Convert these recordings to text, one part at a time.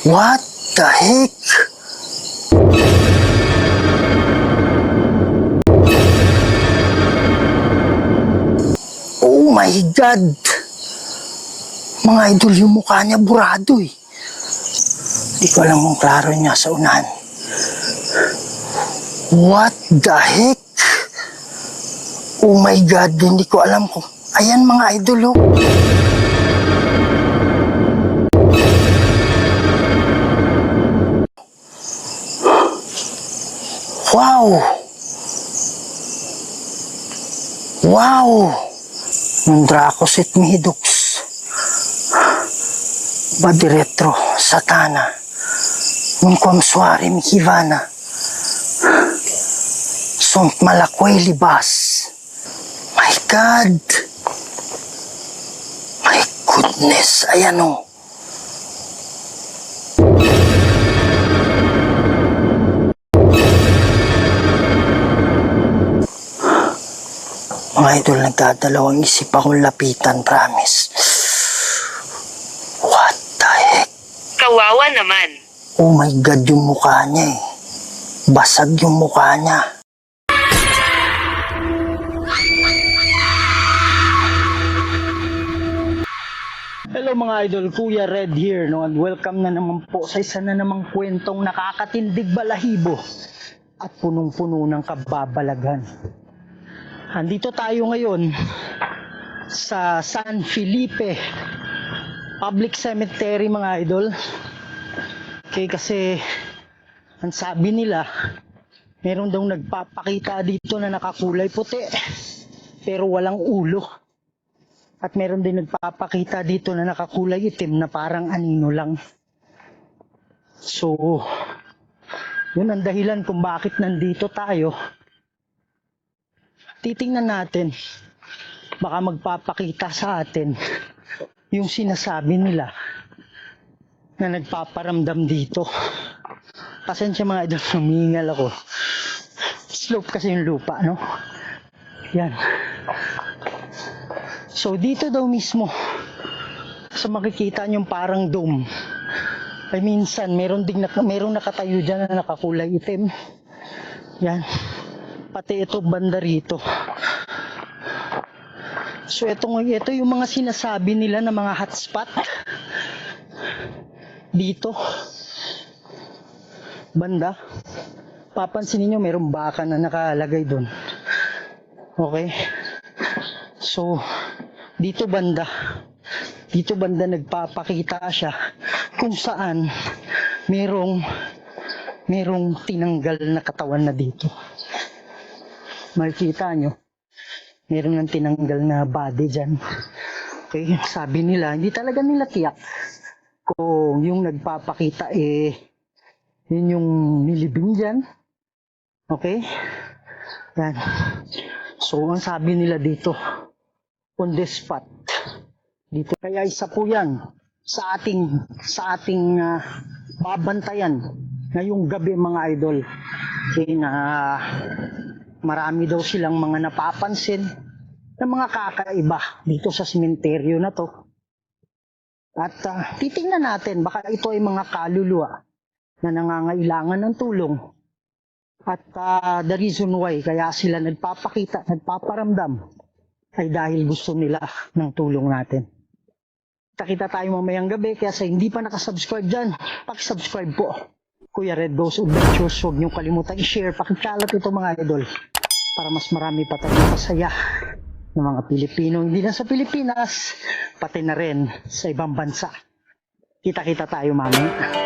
What the heck? Oh my God! Mga idol, yung mukha niya burado eh. Hindi ko alam kung klaro niya sa unahan. What the heck? Oh my God, hindi ko alam kung... Ayan mga idol oh. Wow! Wow! Yung Dracoset Midux. Badiretro, Satana. Yung Kwamsuari Mikivana. Sont Malakway Libas. My God! My goodness! Ayan o. Mga idol, nagdadalawang isip akong lapitan, promise. What the heck? Kawawa naman. Oh my God, yung mukha niya eh. Basag yung mukha niya. Hello mga idol, Kuya Red here, no? And welcome na naman po sa isa na namang kwentong nakakatindig balahibo at punong-puno ng kababalaghan. Andito tayo ngayon sa San Felipe Public Cemetery mga idol. Okay, kasi ang sabi nila, meron daw nagpapakita dito na nakakulay puti pero walang ulo. At meron din nagpapakita dito na nakakulay itim na parang anino lang. So, yun ang dahilan kung bakit nandito tayo. Titingnan natin, baka magpapakita sa atin yung sinasabi nila na nagpaparamdam dito. Pasensya mga idol, humingal ako. Slope kasi yung lupa, no? Yan. So dito daw mismo, sa makikita nyo parang dome, ay minsan merong nakatayo dyan na nakakulay itim. Yan. Pati ito banda rito. So ito yung mga sinasabi nila na mga hotspot dito banda. Papansinin nyo merong baka na nakalagay doon. Okay. So dito banda nagpapakita siya kung saan merong tinanggal na katawan na dito. Makikita nyo, meron ng tinanggal na body dyan. Okay, sabi nila, hindi talaga nila tiyak kung yung nagpapakita yun yung nilibing dyan. Okay? Yan. So, ang sabi nila dito, on the spot. Dito, kaya isa po yan sa ating babantayan ngayong gabi mga idol. Okay, na marami daw silang mga napapansin na mga kakaiba dito sa sementeryo na to. At titingnan natin, baka ito ay mga kaluluwa na nangangailangan ng tulong. At the reason why kaya sila nagpapakita, nagpaparamdam ay dahil gusto nila ng tulong natin. Kita tayo mamayang gabi, kaya sa hindi pa nakasubscribe dyan, pakisubscribe po. Kuya Red Ghost Adventures, huwag niyong kalimutan i-share, pakikalat ito mga idol, para mas marami pa tayong masaya ng mga Pilipino, hindi na sa Pilipinas, pati na rin sa ibang bansa. Kita-kita tayo mamaya.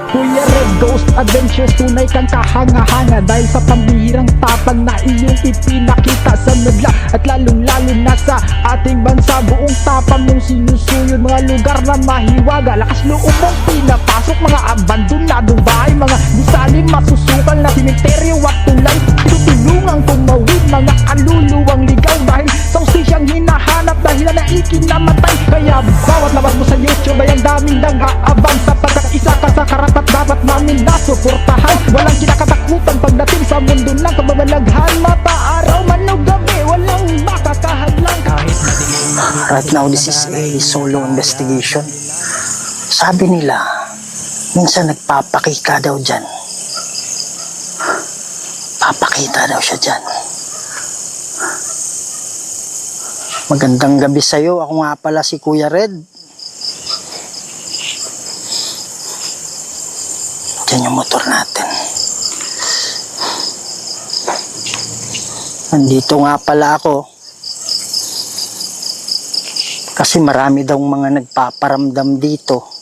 Kuya Red Ghost Adventures, tunay kang kahanga-hanga dahil sa pambihirang tapang na iyong ipinakita sa madla at lalong-lalo na sa ating bansa. Buong tapang mong sinusuyod mga lugar na mahiwaga, lakas loob mong pinapasok mga abandonadong bahay, mga gusaling masusukal na simenteryo at tulay. Tinutulungang tumawid mga kaluluwang ligaw dahil sa usisyang hinahanap dahil na ikinamatay. Kaya bawat labas mo sa YouTube ay ang daming nag-aabang sapagkat isa ka sa karapat dapat namin nasuportahan. Walang kinakatakutan pagdating sa mundo ng kababalaghan. Mapa-araw man o gabi, walang makakahadlang kahit madilim. Right now, this is a solo investigation. Sabi nila, minsan nagpapakita daw dyan. Papakita daw siya dyan. Magandang gabi sa'yo. Ako nga pala si Kuya Red. Diyan yung motor natin. Nandito nga pala ako. Kasi marami daw mga nagpaparamdam dito.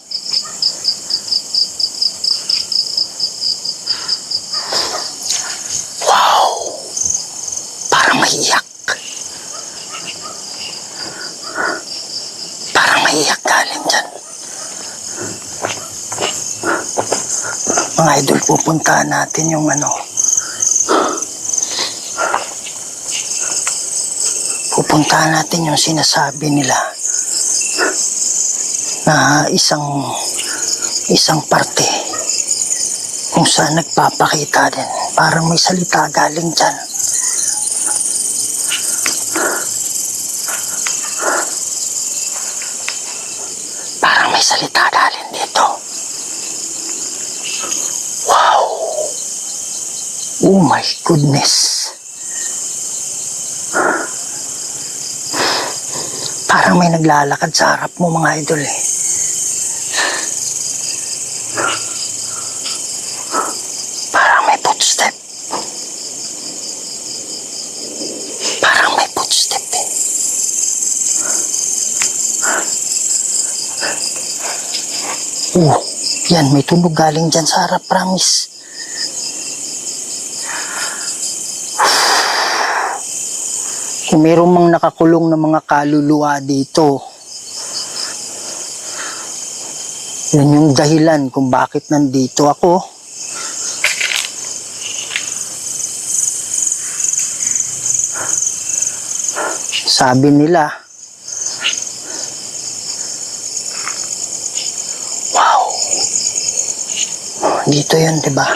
Wow! Parang maiyak. Parang maiyak galing dyan. Mga idol, pupuntahan natin yung pupuntahan natin yung sinasabi nila na isang parte kung saan nagpapakita din. Parang may salita galing dyan. Parang may salita galing dito. Wow! Oh my goodness! Parang may naglalakad sa harap mo, mga idol eh. Parang may footstep. Parang may footstep eh. Oh, yan, may tunog galing dyan sa harap, promise. Kung mayroong mang nakakulong na mga kaluluwa dito, yan yung dahilan kung bakit nandito ako. Sabi nila, wow, dito yun, diba?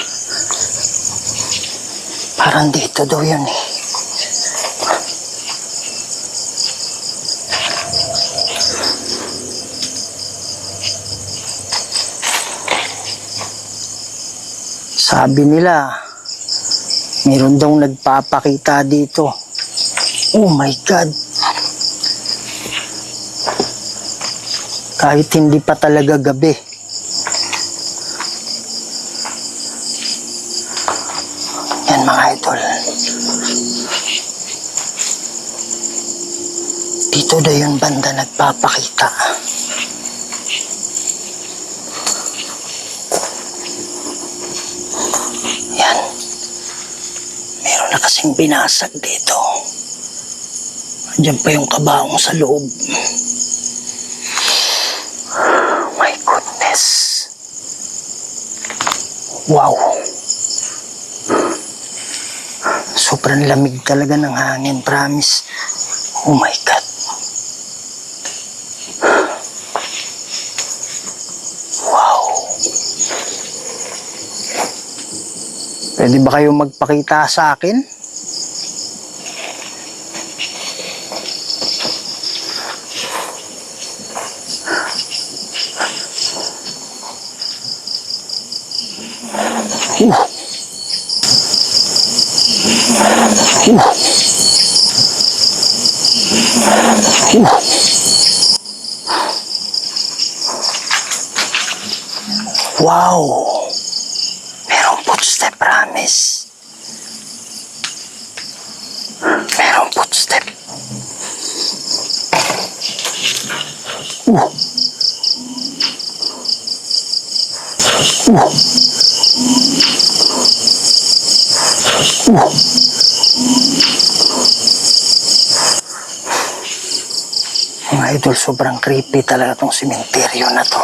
Parang dito daw yun eh. Sabi nila, mayroon daw nagpapakita dito. Oh my God! Kahit hindi pa talaga gabi. Yan mga idol. Dito daw yung banda nagpapakita. Na kasing binasag dito. Andiyan pa yung kabaong sa loob. My goodness. Wow. Sobrang lamig talaga ng hangin, promise. Oh my God. Wow. Pwede ba kayo magpakita sa akin? Wow! Merong footstep, promise. Merong footstep. Mga idol, sobrang creepy talaga tong sementeryo na to.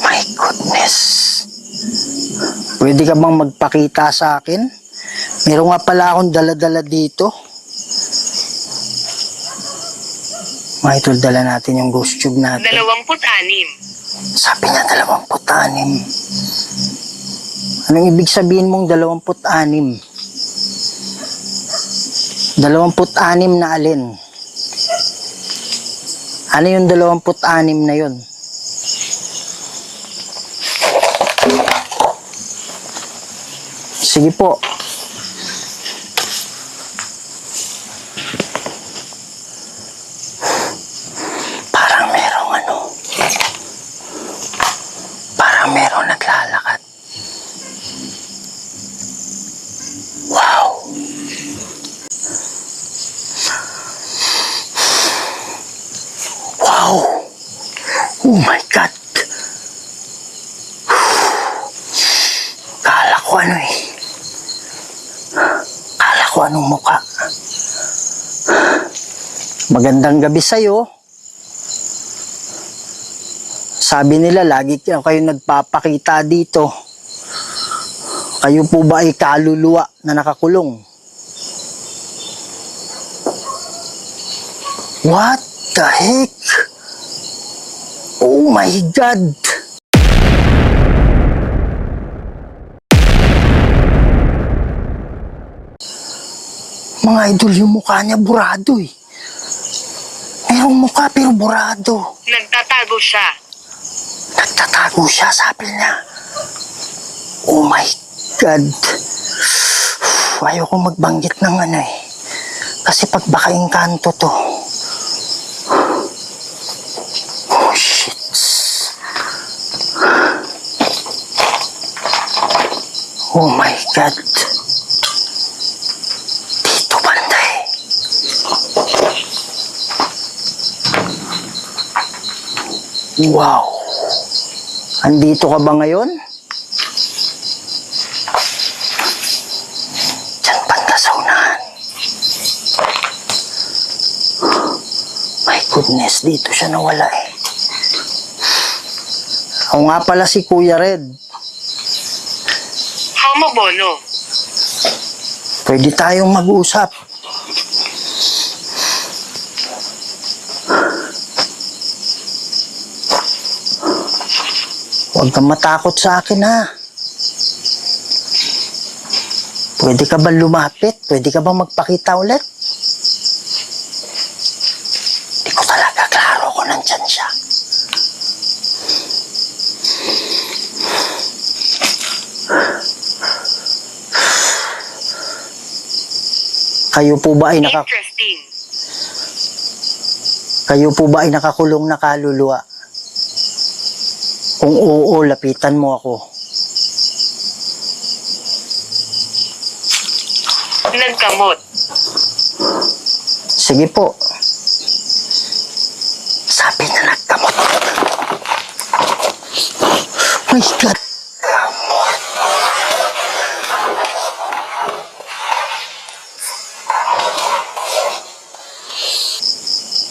My goodness. Pwede ka bang magpakita sa akin? Meron nga pala akong dala-dala dito. Mga idol, dala natin yung ghost tube natin. 26. Sabi niya 26. Anong ibig sabihin mong 26? 26 na alin? Ano yung 26 na yun? Sige po. Parang merong ano. Parang merong naglalakad. Wow. Wow. Oh my God. Kala ko ano eh. Kala ko anong mukha. Magandang gabi sa'yo. Sabi nila lagi kayo nagpapakita dito. Kayo po ba ay kaluluwa na nakakulong? What the heck? Oh my God! Mga idol, yung mukha niya burado eh. Merong mukha pero burado. Nagtatago siya. Nagtatago siya, sabi niya. Oh my God. Ayoko magbanggit ng ano eh. Kasi pag baka engkanto to. Oh shit. Oh my God. Dito banda eh. Wow. Andito ka ba ngayon? Diyan banda sa unahan. My goodness, dito siya nawala eh. Ako nga pala si Kuya Red. Homo bono. Pwede tayong mag-usap. Huwag kang matakot sa akin ha. Pwede ka ba lumapit? Pwede ka ba magpakita ulit? Di ko talaga klaro kung nandyan siya. Kayo po ba ay Interesting. Kayo po ba ay nakakulong na kaluluwa? Kung oo, lapitan mo ako. Nagkamot. Sige po. Sabi na nagkamot. My God.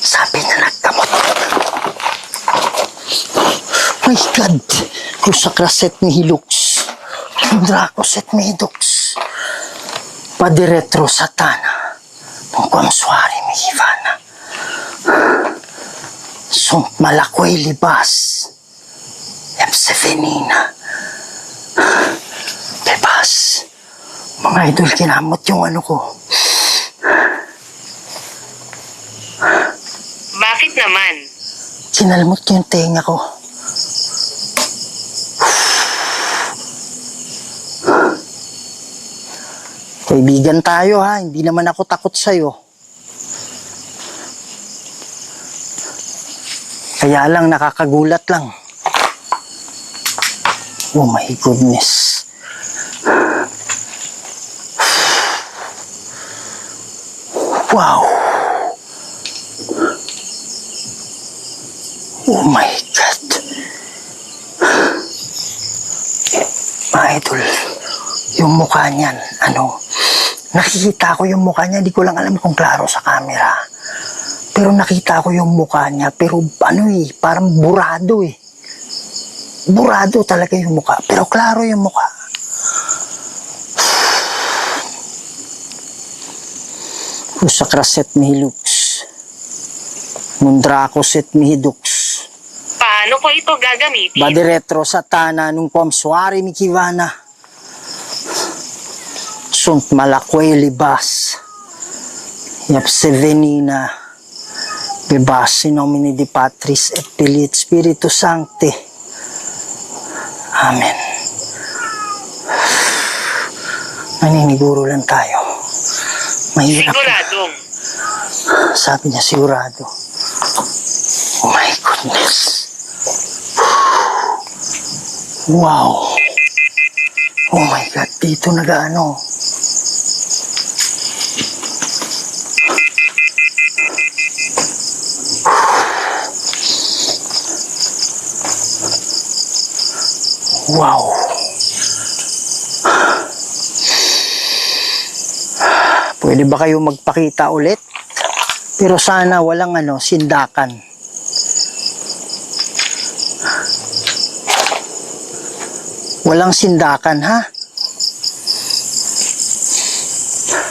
Sabi na nagkamot. My God. Kusakraset mi hilux. Dracoset mi hidux. Padiretro satana. Pungkwamswari mi hivana. Sunt malakoy libas. Epsevenina. Bebas. Mga idol, kinamot yung ano ko. Bakit naman? Sinalmot ko yung tenga ko. Kaibigan tayo ha, hindi naman ako takot sa'yo. Kaya lang, nakakagulat lang. Oh my goodness. Wow. Oh my God. Mga idol, yung mukha niyan, nakikita ko yung mukha niya, di ko lang alam kung klaro sa camera. Pero nakita ko yung mukha niya, pero parang burado eh. Burado talaga yung mukha, pero klaro yung mukha. Kusakraset mihilux. Mundrakoset mihidux. Paano ko ito gagamitin? Badiretro satana nung pomswari mikivana. Sunt malakway libas. Yapse venina, bebas in nomine di Patris et Filii et Spiritus Sancti. Amen. Naniniguro lang tayo. Mahirap. Siguradong. Sabi niya sigurado. Oh my goodness. Wow. Oh my God, dito nag-ano. Wow. Pwede ba kayo magpakita ulit? Pero sana walang sindakan. Walang sindakan, ha?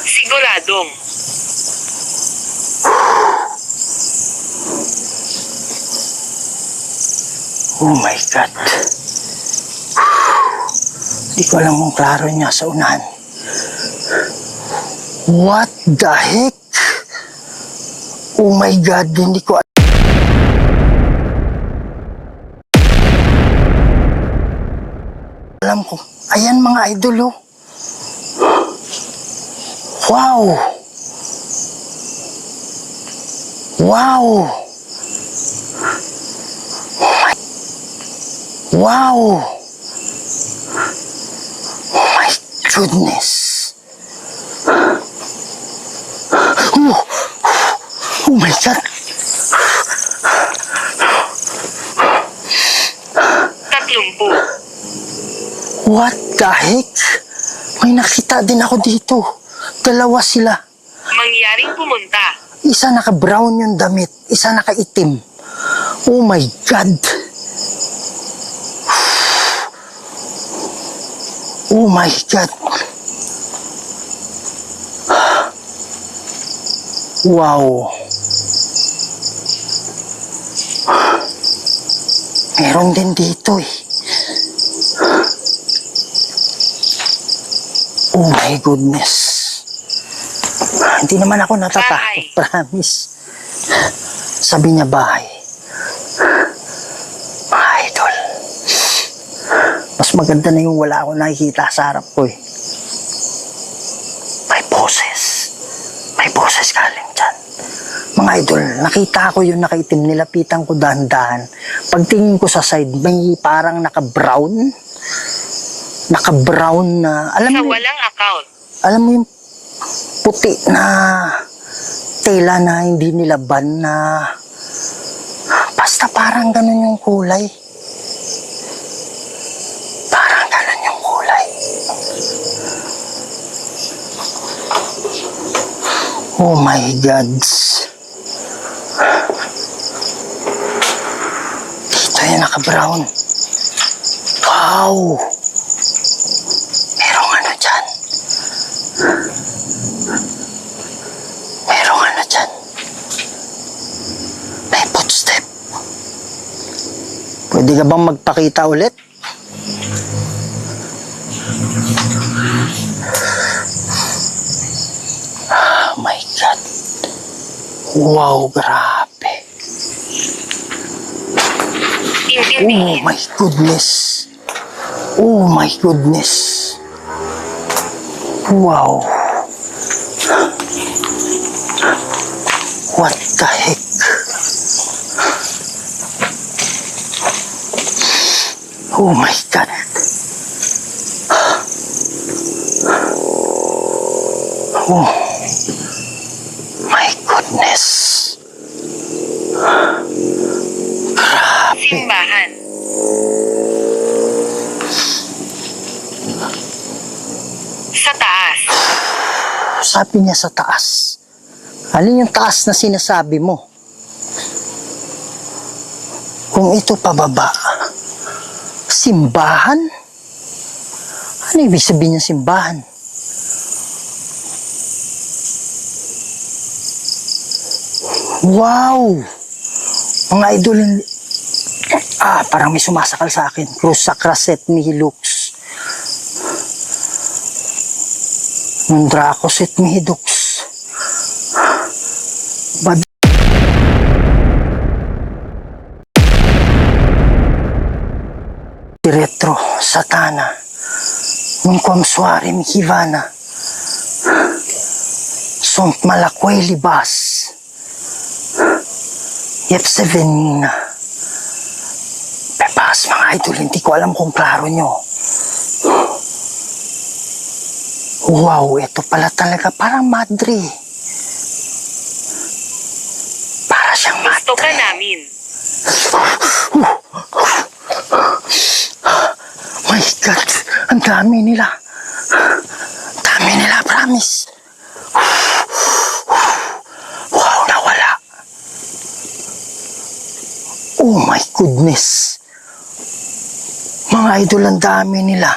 Siguradong. Oh my God. Hindi ko alam kung klaro niya sa unahan. What the heck? Oh my God, hindi ko alam ko. Ayan mga idol, oh. Wow. Wow. Oh my. Wow. Oh my goodness. Oh. Oh my God. 30. What the heck? May nakita din ako dito. Dalawa sila. Mangyaring pumunta. Isa naka-brown yung damit, isa naka-itim. Oh my God. Oh my God. Wow. Meron din dito eh. Oh my goodness. Hindi naman ako natatakot, Bahay. promise. Sabi niya bahay. Mga idol. Mas maganda na yung wala ako nakikita sa harap ko eh. May boses. May boses galing dyan. Mga idol, nakita ko yung nakaitim, nilapitan ko dahan-dahan. Pagtingin ko sa side, may parang naka-brown. Naka-brown na, Sa walang account. alam mo yung puti na tela na hindi nilaban na basta parang ganun yung kulay. Parang ganun yung kulay. Oh my gods. Dito yung naka-brown. Wow. Merong ano dyan. Merong ano dyan. May footstep. Pwede ka bang magpakita ulit? Oh my God. Wow, grabe. Oh Intindihin. my goodness. Oh my goodness. Wow. What the heck? Oh my God. Oh my goodness. Grabe. Simbahan. Sa taas. Sabi niya sa taas. Alin yung taas na sinasabi mo? Kung ito pababa, simbahan? Ano ibig sabihin ng simbahan? Wow! Mga idol, parang may sumasakal sa akin. Cruz Sacra Set Mihi Lux. Nundraco Set Mihi Dux. Bad Retro, Satana, non consuare mi Hivana, sunt malakway libas, Yepsevenina. Pepas mga idol, hindi ko alam kung klaro nyo. Wow, ito pala talaga parang madre. Para siyang Gusto ka madre. namin. My God, ang dami nila. Dami nila, promise. Wow, nawala. Oh my goodness. Mga idol, ang dami nila.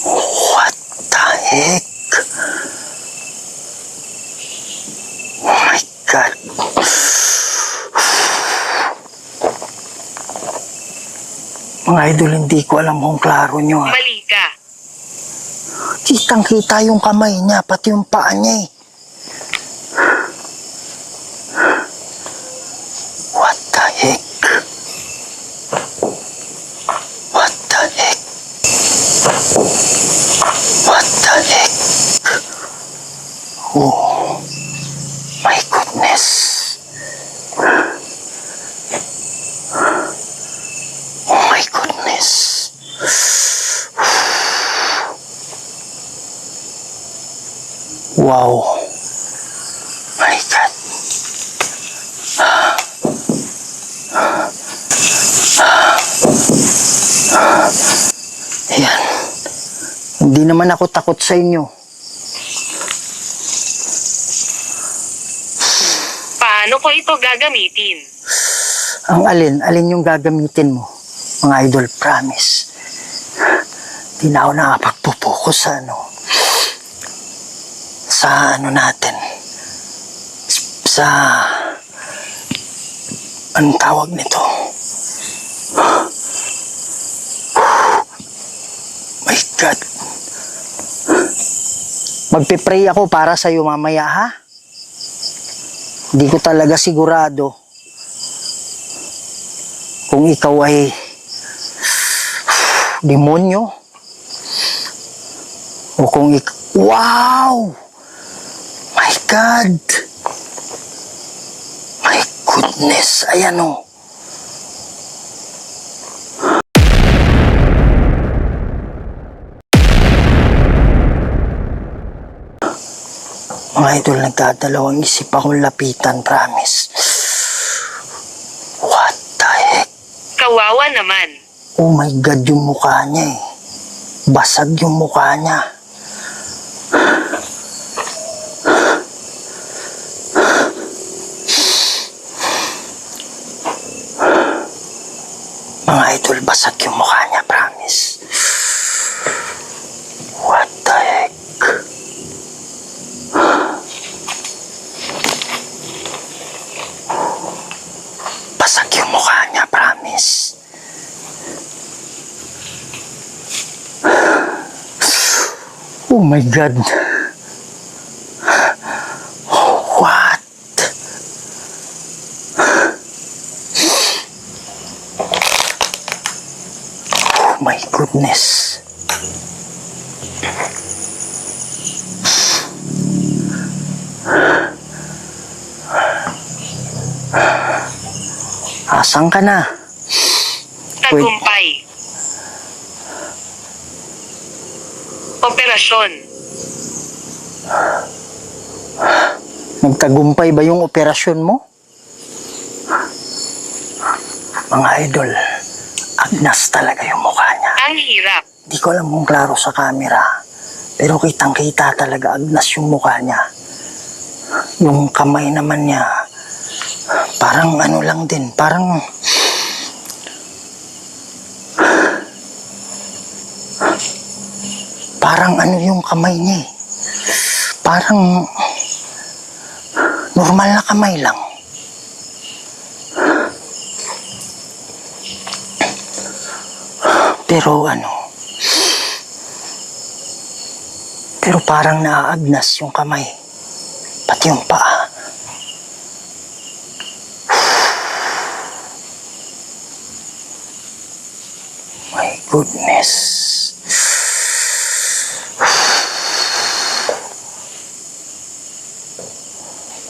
What the heck? Oh my God. Mga idol, hindi ko alam kung klaro nyo. Mali ka. Kitang-kita yung kamay niya, pati yung paa niya eh. What the heck? What the heck? What the heck? Oh, my goodness. Oh my goodness. Wow. My God. Ayan. Hindi naman ako takot sa inyo. Paano ko ito gagamitin? Ang alin yung gagamitin mo? Mga idol, promise. Di na ako nakapagpupokus sa ano natin. Sa anong tawag nito? My God. Magpipray ako para sa iyo mamaya, ha? Hindi ko talaga sigurado kung ikaw ay demonyo o kung wow! My God! My goodness! Ayan o. Mga idol, nagdadalawang isip akong lapitan, promise. What the heck? Kawawa naman. Oh my God, yung mukha niya eh. Basag yung mukha niya. Mga idol, basag yung mukha niya, promise. What the heck? Basag yung mukha niya, promise. Oh my God. What? Oh my goodness. Asan ka na? Tagumpay. Operasyon. Nagtagumpay ba yung operasyon mo? Mga idol, agnas talaga yung mukha niya. Ang hirap. Di ko alam kung klaro sa camera. Pero kitang-kita talaga agnas yung mukha niya. Yung kamay naman niya, parang ano lang din, parang ano yung kamay niya eh. Parang normal na kamay lang. Pero ano, Pero parang naaagnas yung kamay. Pati yung paa. My goodness.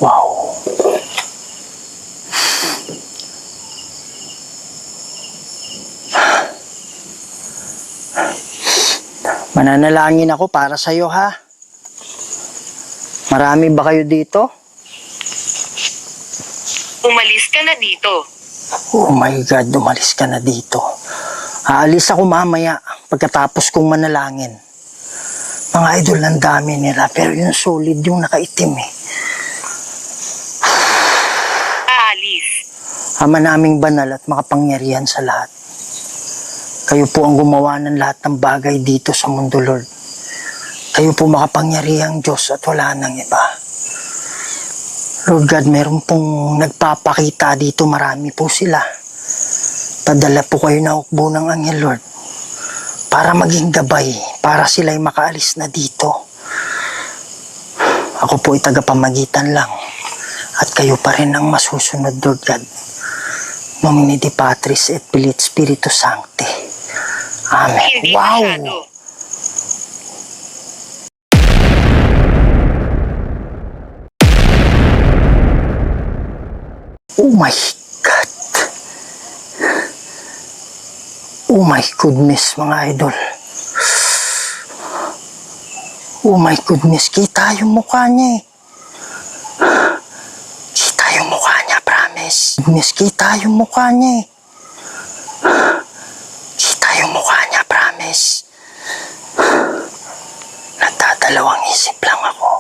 Wow. Mananalangin ako para sa'yo, ha? Marami ba kayo dito? Umalis ka na dito. Oh my God, umalis ka na dito. Aalis ako mamaya pagkatapos kong manalangin. Mga idol, ang dami nila, pero yung solid yung nakaitim eh. Aalis. Ama naming banal at makapangyarihan sa lahat. Kayo po ang gumawa ng lahat ng bagay dito sa mundo, Lord. Kayo po makapangyarihang Diyos at wala nang iba. Lord God, meron pong nagpapakita dito, marami po sila. Padala po kayo na hukbo ng anghel, Lord, para maging gabay, para sila'y makaalis na dito. Ako po ay tagapamagitan lang, at kayo pa rin ang masusunod, Lord God. Nomine Di Patris et Filii et Spiritus Sancti. Amen. Hindi Wow! masyado. Oh my God! Oh my goodness, mga idol. Oh my goodness, kita yung mukha niya eh. Kita yung mukha niya, promise. Goodness, kita yung mukha niya eh. Kita yung mukha niya, promise. Nagdadalawang isip lang ako.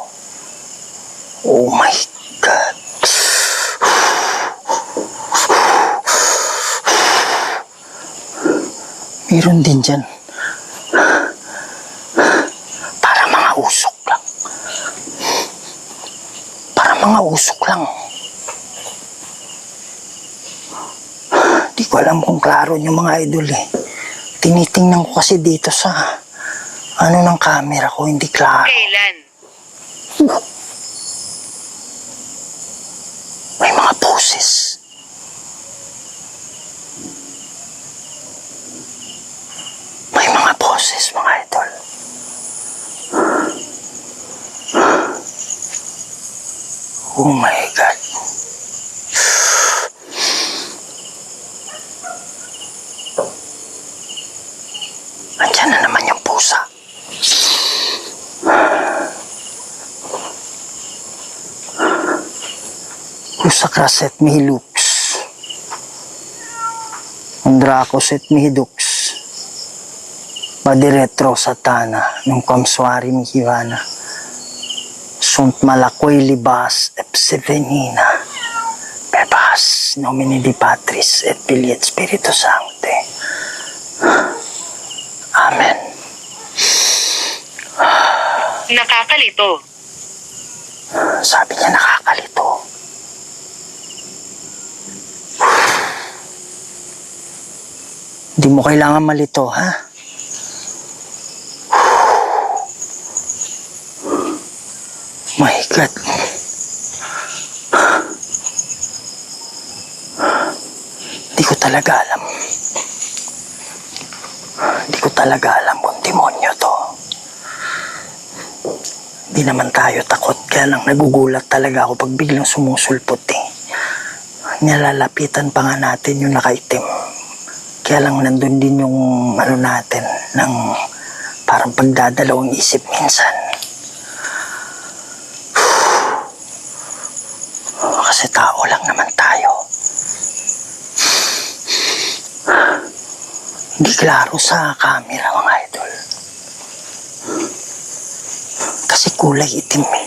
Oh my God. Meron din dyan. Para mga usok lang. Para mga usok lang. Di ko alam kung klaro yung mga idol eh. Tinitingnan ko kasi dito sa ano ng camera ko, hindi klaro. Kailan? May mga poses. May mga boses, mga idol. Oh my God. Andiyan na naman yung pusa. Pusa kraset mihi lux. Andracos et mihi dux. Padiretro satana nung kamswari mi kivana. Sunt malakoy libas epsevenina. Bebas nomine Di Patris et Filii et Spiritus Sancti. Amen. Nakakalito. Sabi niya nakakalito. Hindi mo kailangan malito, ha? My God. Hindi ko talaga alam. Hindi ko talaga alam kung demonyo to. Hindi naman tayo takot, kaya lang nagugulat talaga ako pag biglang sumusulpot eh. Nilalapitan pa nga natin yung nakaitim. Kaya lang nandun din yung ano natin, ng parang pagdadalawang isip minsan. Kasi tao lang naman tayo. Hindi klaro sa camera, mga idol. Kasi kulay itim eh.